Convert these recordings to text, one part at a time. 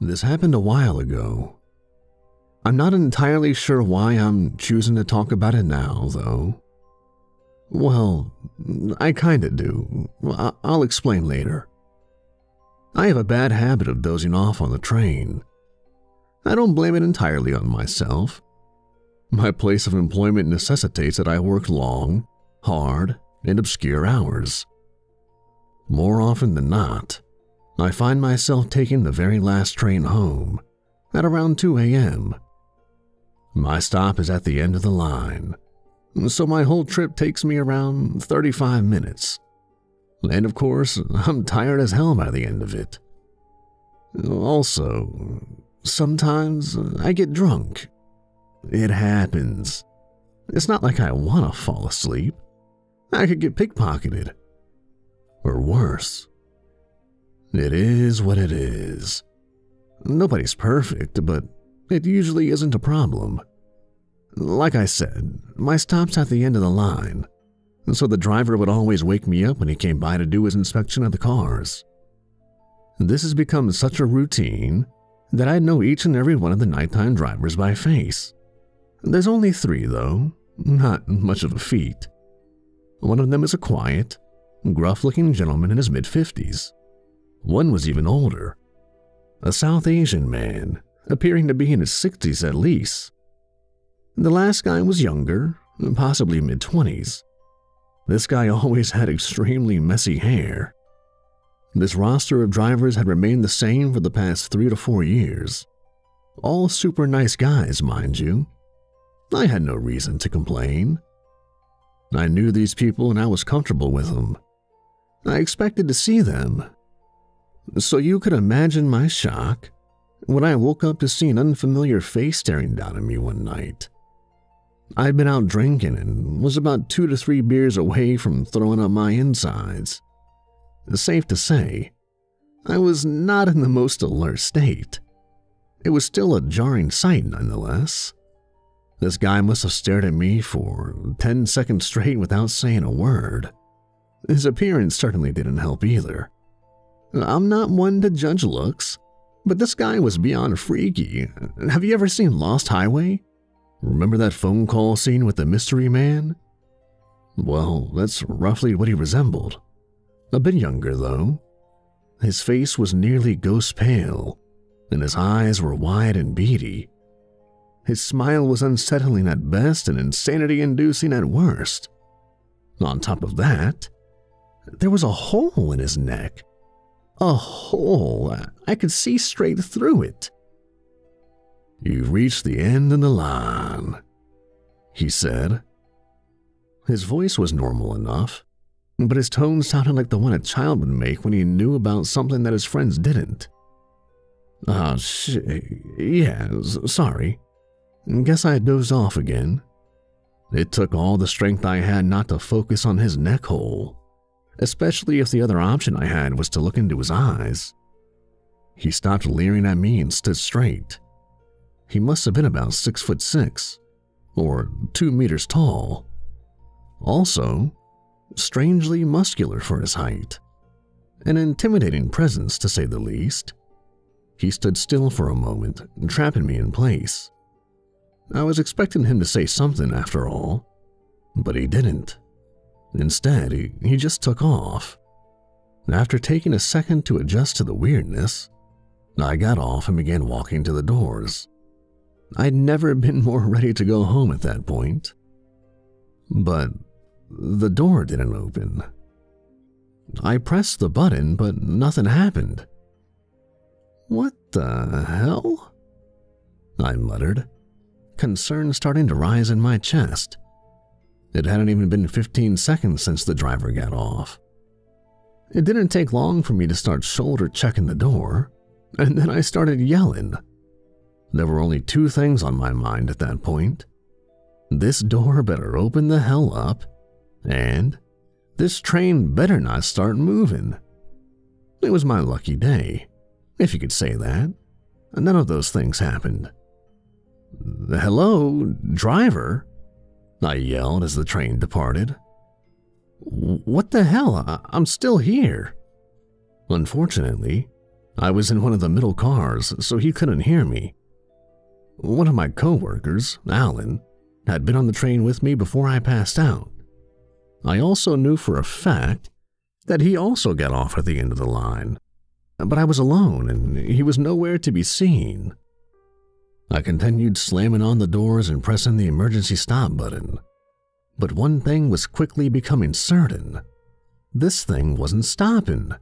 This happened a while ago. I'm not entirely sure why I'm choosing to talk about it now, though. Well, I kinda do. I'll explain later. I have a bad habit of dozing off on the train. I don't blame it entirely on myself. My place of employment necessitates that I work long, hard, and obscure hours. More often than not, I find myself taking the very last train home at around 2 a.m. My stop is at the end of the line, so my whole trip takes me around 35 minutes. And of course, I'm tired as hell by the end of it. Also, sometimes I get drunk. It happens. It's not like I want to fall asleep. I could get pickpocketed. Or worse. It is what it is. Nobody's perfect, but it usually isn't a problem. Like I said, my stop's at the end of the line, so the driver would always wake me up when he came by to do his inspection of the cars. This has become such a routine that I know each and every one of the nighttime drivers by face. There's only 3, though, not much of a feat. One of them is a quiet, gruff-looking gentleman in his mid-50s. One was even older, a South Asian man, appearing to be in his 60s at least. The last guy was younger, possibly mid-20s. This guy always had extremely messy hair. This roster of drivers had remained the same for the past 3 to 4 years. All super nice guys, mind you. I had no reason to complain. I knew these people and I was comfortable with them. I expected to see them. So you could imagine my shock when I woke up to see an unfamiliar face staring down at me one night. I'd been out drinking and was about 2 to 3 beers away from throwing up my insides. Safe to say, I was not in the most alert state. It was still a jarring sight nonetheless. This guy must have stared at me for 10 seconds straight without saying a word. His appearance certainly didn't help either. I'm not one to judge looks, but this guy was beyond freaky. Have you ever seen Lost Highway? Remember that phone call scene with the mystery man? Well, that's roughly what he resembled. A bit younger, though. His face was nearly ghost pale, and his eyes were wide and beady. His smile was unsettling at best and insanity-inducing at worst. On top of that, there was a hole in his neck. A hole. I could see straight through it. "You've reached the end of the line," he said. His voice was normal enough, but his tone sounded like the one a child would make when he knew about something that his friends didn't. Yeah, sorry. Guess I dozed off again. It took all the strength I had not to focus on his neck hole, especially if the other option I had was to look into his eyes. He stopped leering at me and stood straight. He must have been about 6'6", or 2 meters tall. Also, strangely muscular for his height. An intimidating presence, to say the least. He stood still for a moment, trapping me in place. I was expecting him to say something after all, but he didn't. Instead, he just took off. After taking a second to adjust to the weirdness, I got off and began walking to the doors. I'd never been more ready to go home at that point. But the door didn't open. I pressed the button, but nothing happened. "What the hell?" I muttered, concern starting to rise in my chest. It hadn't even been 15 seconds since the driver got off. It didn't take long for me to start shoulder checking the door, and then I started yelling. There were only 2 things on my mind at that point. This door better open the hell up, and this train better not start moving. It was my lucky day, if you could say that. None of those things happened. "Hello, driver," I yelled as the train departed. "What the hell? I'm still here." Unfortunately, I was in one of the middle cars, so he couldn't hear me. One of my coworkers, Alan, had been on the train with me before I passed out. I also knew for a fact that he also got off at the end of the line, but I was alone and he was nowhere to be seen. I continued slamming on the doors and pressing the emergency stop button, but one thing was quickly becoming certain. This thing wasn't stopping.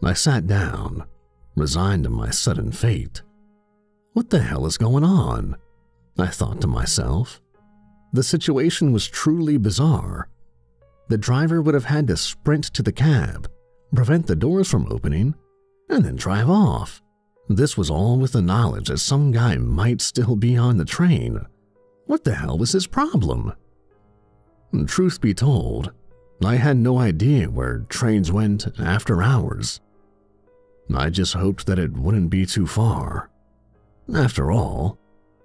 I sat down, resigned to my sudden fate. What the hell is going on? I thought to myself. The situation was truly bizarre. The driver would have had to sprint to the cab, prevent the doors from opening, and then drive off. This was all with the knowledge that some guy might still be on the train. What the hell was his problem? Truth be told, I had no idea where trains went after hours. I just hoped that it wouldn't be too far. After all,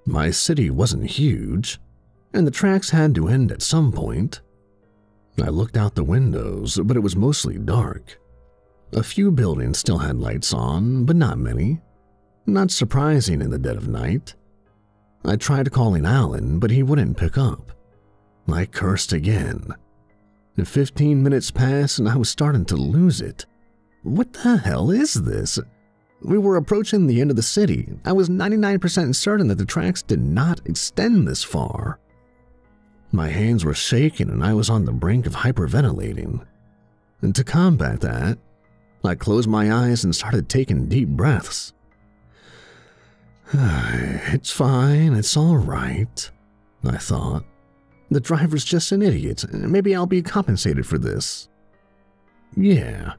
my city wasn't huge, and the tracks had to end at some point. I looked out the windows, but it was mostly dark. A few buildings still had lights on, but not many. Not surprising in the dead of night. I tried calling Alan, but he wouldn't pick up. I cursed again. 15 minutes passed and I was starting to lose it. What the hell is this? We were approaching the end of the city. I was 99% certain that the tracks did not extend this far. My hands were shaking and I was on the brink of hyperventilating. And to combat that, I closed my eyes and started taking deep breaths. It's fine, it's all right, I thought. The driver's just an idiot. Maybe I'll be compensated for this. Yeah,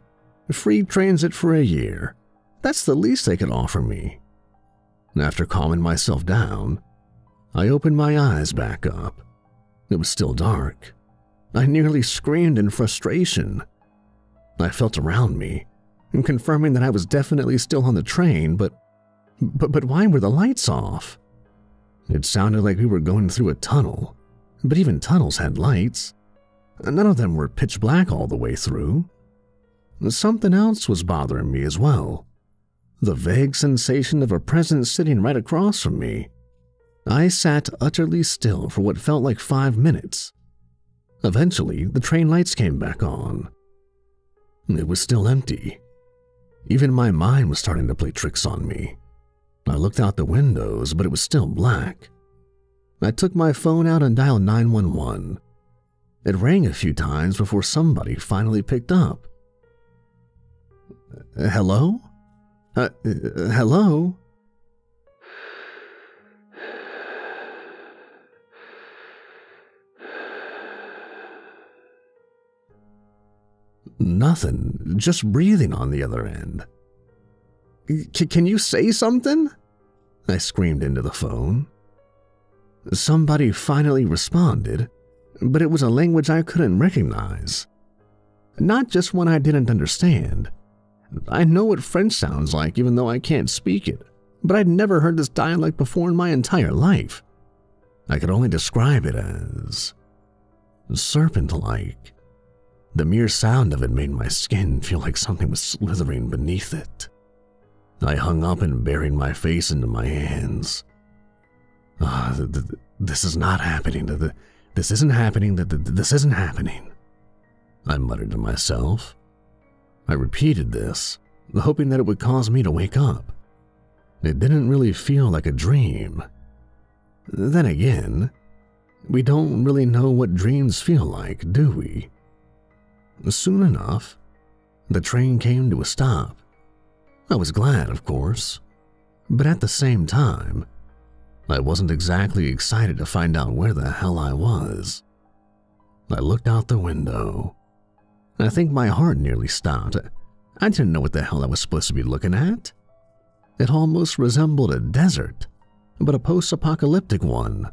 free transit for a year. That's the least they could offer me. After calming myself down, I opened my eyes back up. It was still dark. I nearly screamed in frustration. I felt around me, and confirming that I was definitely still on the train, but why were the lights off? It sounded like we were going through a tunnel, but even tunnels had lights. None of them were pitch black all the way through. Something else was bothering me as well. The vague sensation of a presence sitting right across from me. I sat utterly still for what felt like 5 minutes. Eventually, the train lights came back on. It was still empty. Even my mind was starting to play tricks on me. I looked out the windows, but it was still black. I took my phone out and dialed 911. It rang a few times before somebody finally picked up. Hello? Hello? Nothing, just breathing on the other end. Can you say something? I screamed into the phone. Somebody finally responded, but it was a language I couldn't recognize. Not just one I didn't understand. I know what French sounds like even though I can't speak it, but I'd never heard this dialect before in my entire life. I could only describe it as serpent-like. The mere sound of it made my skin feel like something was slithering beneath it. I hung up and buried my face into my hands. This is not happening. This isn't happening. This isn't happening. I muttered to myself. I repeated this, hoping that it would cause me to wake up. It didn't really feel like a dream. Then again, we don't really know what dreams feel like, do we? Soon enough, the train came to a stop. I was glad, of course, but at the same time, I wasn't exactly excited to find out where the hell I was. I looked out the window. I think my heart nearly stopped. I didn't know what the hell I was supposed to be looking at. It almost resembled a desert, but a post-apocalyptic one.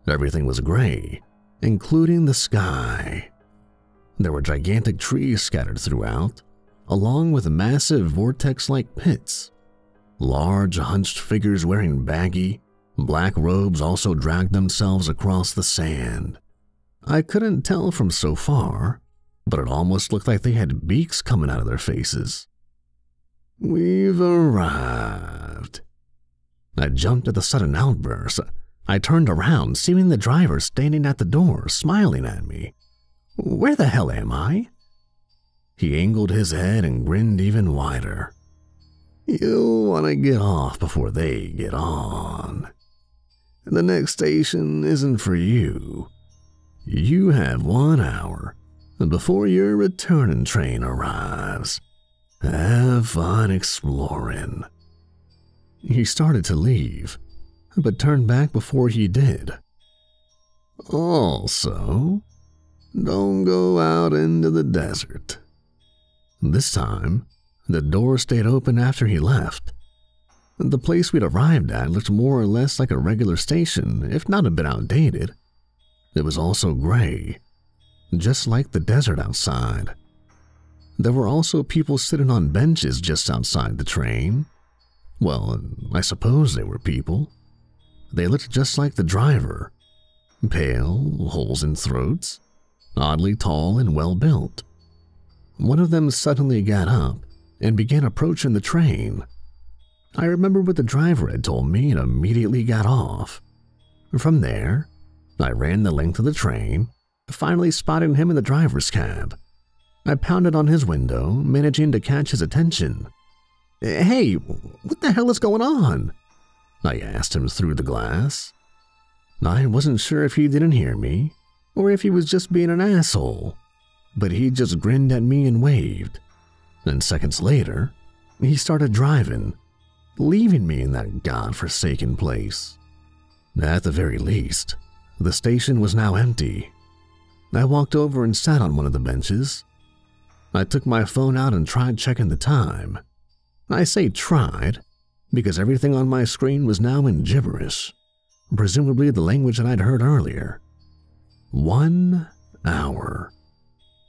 Everything was gray, including the sky. There were gigantic trees scattered throughout, along with massive vortex-like pits. Large, hunched figures wearing baggy, black robes also dragged themselves across the sand. I couldn't tell from so far, but it almost looked like they had beaks coming out of their faces. We've arrived. I jumped at the sudden outburst. I turned around, seeing the driver standing at the door, smiling at me. Where the hell am I? He angled his head and grinned even wider. You'll want to get off before they get on. The next station isn't for you. You have 1 hour before your returning train arrives. Have fun exploring. He started to leave, but turned back before he did. Also, don't go out into the desert. This time, the door stayed open after he left. The place we'd arrived at looked more or less like a regular station, if not a bit outdated. It was also gray, just like the desert outside. There were also people sitting on benches just outside the train. Well, I suppose they were people. They looked just like the driver. Pale, holes in throats, oddly tall and well-built. One of them suddenly got up and began approaching the train. I remember what the driver had told me and immediately got off. From there, I ran the length of the train, finally spotting him in the driver's cab. I pounded on his window, managing to catch his attention. Hey, what the hell is going on? I asked him through the glass. I wasn't sure if he didn't hear me, or if he was just being an asshole, but he just grinned at me and waved. And seconds later, he started driving, leaving me in that godforsaken place. At the very least, the station was now empty. I walked over and sat on one of the benches. I took my phone out and tried checking the time. I say tried, because everything on my screen was now in gibberish, presumably the language that I'd heard earlier. 1 hour.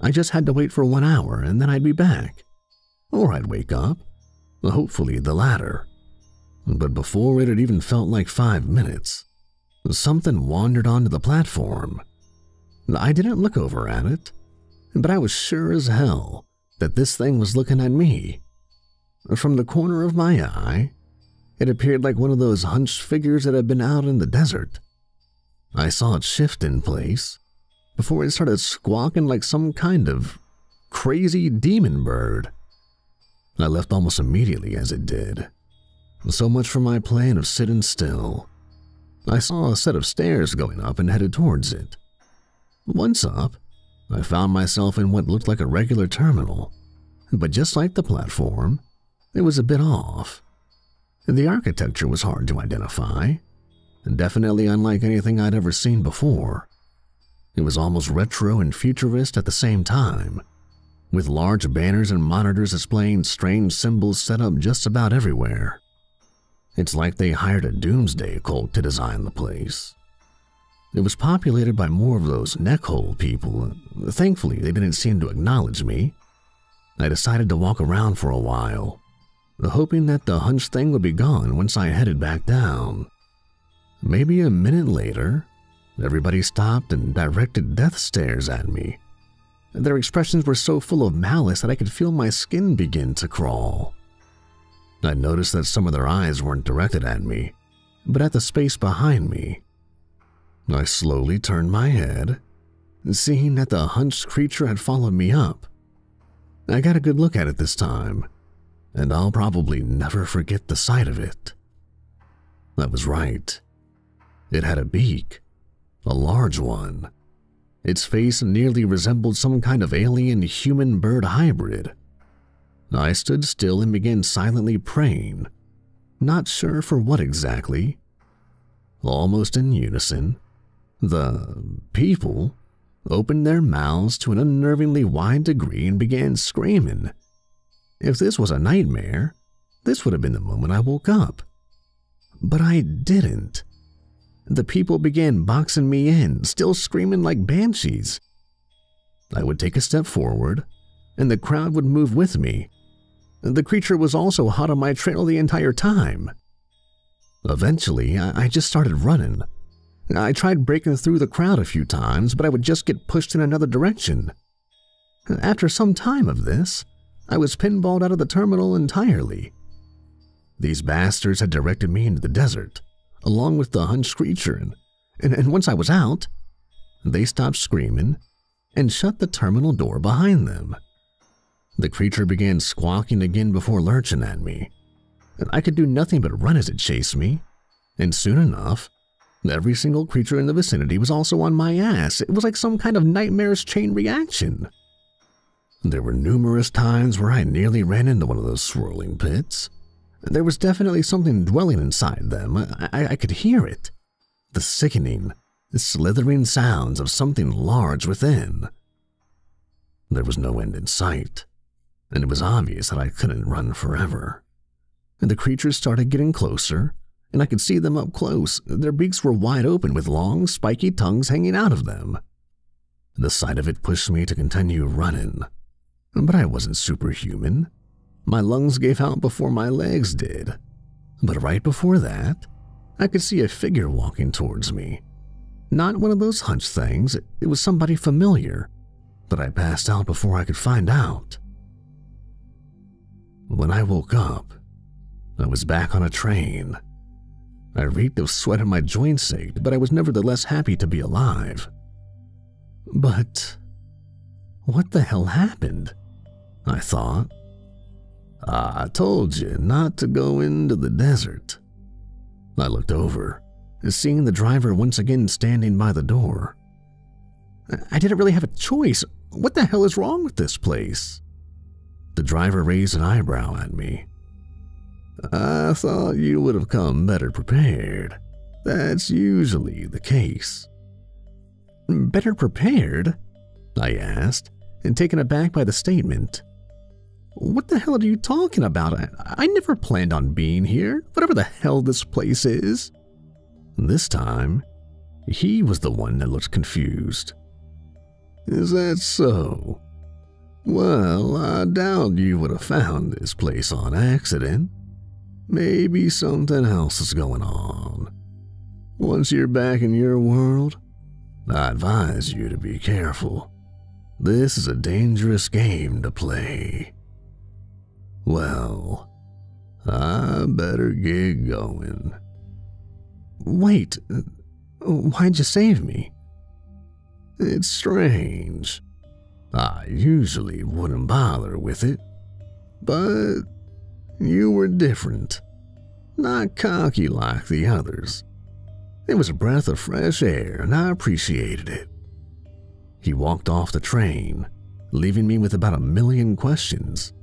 I just had to wait for 1 hour and then I'd be back. Or I'd wake up, hopefully the latter. But before it had even felt like 5 minutes, something wandered onto the platform. I didn't look over at it, but I was sure as hell that this thing was looking at me. From the corner of my eye, it appeared like one of those hunched figures that had been out in the desert. I saw it shift in place before it started squawking like some kind of crazy demon bird. I left almost immediately as it did. So much for my plan of sitting still. I saw a set of stairs going up and headed towards it. Once up, I found myself in what looked like a regular terminal, but just like the platform, it was a bit off. The architecture was hard to identify, and definitely unlike anything I'd ever seen before. It was almost retro and futurist at the same time, with large banners and monitors displaying strange symbols set up just about everywhere. It's like they hired a doomsday cult to design the place. It was populated by more of those neckhole people. Thankfully, they didn't seem to acknowledge me. I decided to walk around for a while, hoping that the hunched thing would be gone once I headed back down. Maybe a minute later, everybody stopped and directed death stares at me. Their expressions were so full of malice that I could feel my skin begin to crawl. I noticed that some of their eyes weren't directed at me, but at the space behind me. I slowly turned my head, seeing that the hunched creature had followed me up. I got a good look at it this time, and I'll probably never forget the sight of it. I was right. It had a beak, a large one. Its face nearly resembled some kind of alien human-bird hybrid. I stood still and began silently praying, not sure for what exactly. Almost in unison, the people opened their mouths to an unnervingly wide degree and began screaming. If this was a nightmare, this would have been the moment I woke up. But I didn't. The people began boxing me in, still screaming like banshees. I would take a step forward, and the crowd would move with me. The creature was also hot on my trail the entire time. Eventually, I just started running. I tried breaking through the crowd a few times, but I would just get pushed in another direction. After some time of this, I was pinballed out of the terminal entirely. These bastards had directed me into the desert, along with the hunched creature, and once I was out, they stopped screaming and shut the terminal door behind them. The creature began squawking again before lurching at me, and I could do nothing but run as it chased me, and soon enough, every single creature in the vicinity was also on my ass. It was like some kind of nightmarish chain reaction. There were numerous times where I nearly ran into one of those swirling pits. There was definitely something dwelling inside them. I could hear it. The sickening, slithering sounds of something large within. There was no end in sight, and it was obvious that I couldn't run forever. And the creatures started getting closer, and I could see them up close. Their beaks were wide open with long, spiky tongues hanging out of them. The sight of it pushed me to continue running. But I wasn't superhuman. My lungs gave out before my legs did. But right before that, I could see a figure walking towards me. Not one of those hunched things, it was somebody familiar, but I passed out before I could find out. When I woke up, I was back on a train. I reeked of sweat and my joints ached, but I was nevertheless happy to be alive. But what the hell happened? I thought. I told you not to go into the desert. I looked over, seeing the driver once again standing by the door. I didn't really have a choice. What the hell is wrong with this place? The driver raised an eyebrow at me. I thought you would have come better prepared. That's usually the case. Better prepared? I asked, and taken aback by the statement. What the hell are you talking about? I never planned on being here, whatever the hell this place is. This time, he was the one that looked confused. Is that so? Well, I doubt you would have found this place on accident. Maybe something else is going on. Once you're back in your world, I advise you to be careful. This is a dangerous game to play. Well, I better get going. Wait, why'd you save me? It's strange. I usually wouldn't bother with it, but you were different. Not cocky like the others. It was a breath of fresh air, and I appreciated it. He walked off the train, leaving me with about 1,000,000 questions.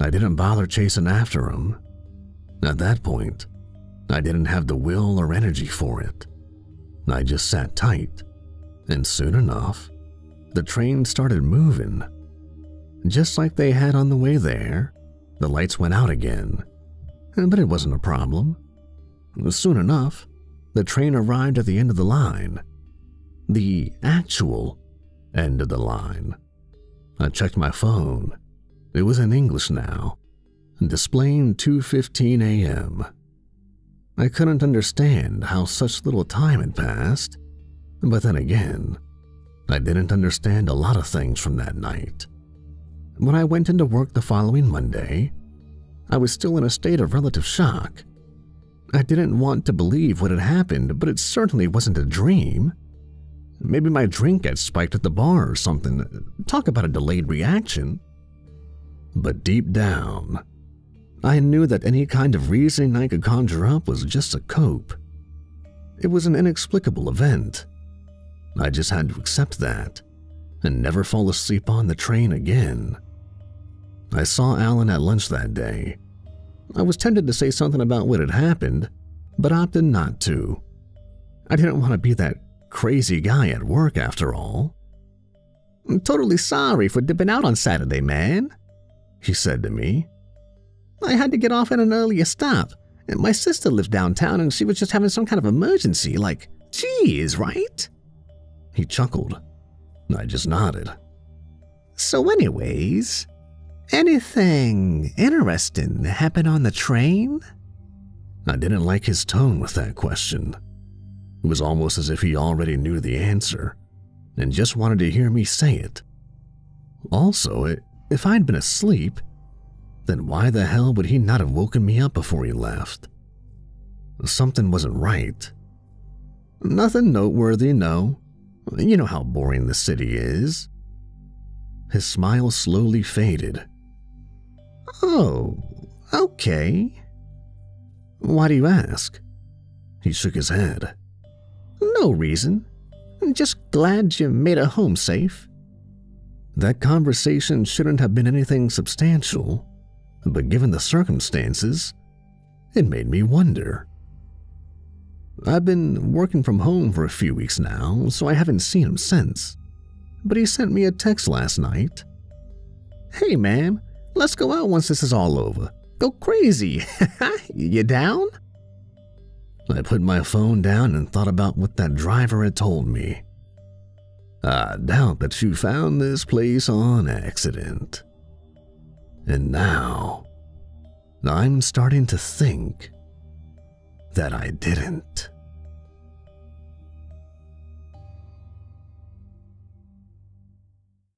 I didn't bother chasing after him. At that point, I didn't have the will or energy for it. I just sat tight, and soon enough, the train started moving. Just like they had on the way there, the lights went out again, but it wasn't a problem. Soon enough, the train arrived at the end of the line. The actual end of the line. I checked my phone. It was in English now, displaying 2:15 a.m. I couldn't understand how such little time had passed, but then again, I didn't understand a lot of things from that night. When I went into work the following Monday, I was still in a state of relative shock. I didn't want to believe what had happened, but it certainly wasn't a dream. Maybe my drink had spiked at the bar or something. Talk about a delayed reaction. But deep down, I knew that any kind of reasoning I could conjure up was just a cope. It was an inexplicable event. I just had to accept that and never fall asleep on the train again. I saw Alan at lunch that day. I was tempted to say something about what had happened, but opted not to. I didn't want to be that crazy guy at work after all. I'm totally sorry for dipping out on Saturday, man, he said to me. I had to get off at an earlier stop, and my sister lived downtown and she was just having some kind of emergency, like, geez, right? He chuckled. I just nodded. So anyways, anything interesting happen on the train? I didn't like his tone with that question. It was almost as if he already knew the answer and just wanted to hear me say it. Also, If I'd been asleep, then why the hell would he not have woken me up before he left? Something wasn't right. Nothing noteworthy, no. You know how boring the city is. His smile slowly faded. Oh, okay. Why do you ask? He shook his head. No reason. Just glad you made it home safe. That conversation shouldn't have been anything substantial, but given the circumstances, it made me wonder. I've been working from home for a few weeks now, so I haven't seen him since. But he sent me a text last night. Hey man, let's go out once this is all over. Go crazy. You down? I put my phone down and thought about what that driver had told me. I doubt that you found this place on accident. And now, I'm starting to think that I didn't.